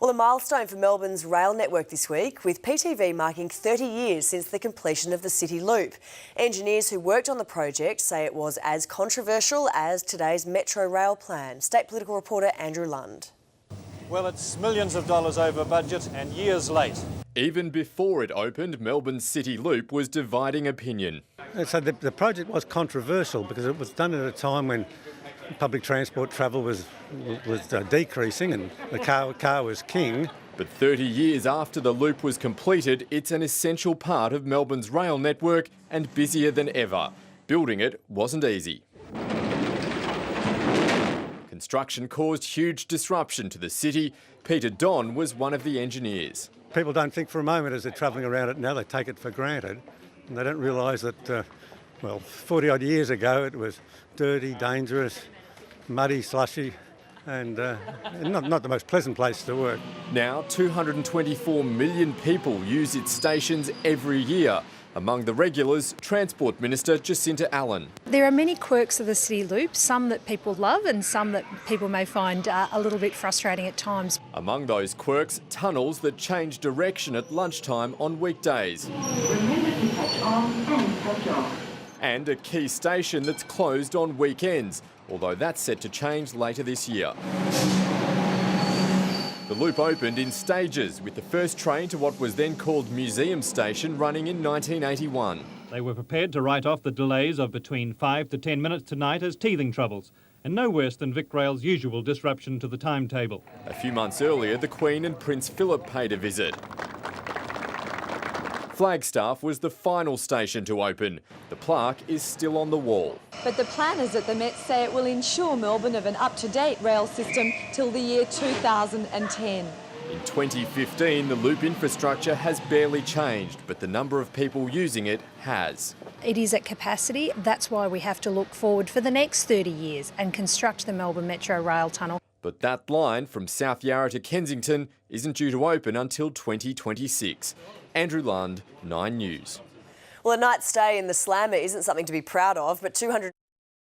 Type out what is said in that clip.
Well, a milestone for Melbourne's rail network this week, with PTV marking 30 years since the completion of the City Loop. Engineers who worked on the project say it was as controversial as today's Metro rail plan. State political reporter Andrew Lund. Well, it's millions of dollars over budget and years late. Even before it opened, Melbourne's City Loop was dividing opinion. So the project was controversial because it was done at a time when public transport travel was decreasing and the car was king. But 30 years after the loop was completed, it's an essential part of Melbourne's rail network and busier than ever. Building it wasn't easy. Construction caused huge disruption to the city. Peter Don was one of the engineers. People don't think for a moment as they're travelling around it now, they take it for granted. And they don't realise that, 40 odd years ago it was dirty, dangerous, muddy, slushy and not the most pleasant place to work. Now 224 million people use its stations every year. Among the regulars, Transport Minister Jacinta Allen. There are many quirks of the City Loop, some that people love and some that people may find a little bit frustrating at times. Among those quirks, tunnels that change direction at lunchtime on weekdays. Remember to touch on and touch off. And a key station that's closed on weekends, although that's set to change later this year. The loop opened in stages, with the first train to what was then called Museum Station running in 1981. They were prepared to write off the delays of between 5 to 10 minutes tonight as teething troubles, and no worse than VicRail's usual disruption to the timetable. A few months earlier, the Queen and Prince Philip paid a visit. Flagstaff was the final station to open. The plaque is still on the wall. But the planners at the Met say it will ensure Melbourne of an up-to-date rail system till the year 2010. In 2015, the loop infrastructure has barely changed, but the number of people using it has. It is at capacity. That's why we have to look forward for the next 30 years and construct the Melbourne Metro rail tunnel. But that line from South Yarra to Kensington isn't due to open until 2026. Andrew Lund, 9 News. Well, a night's stay in the Slammer isn't something to be proud of, but 200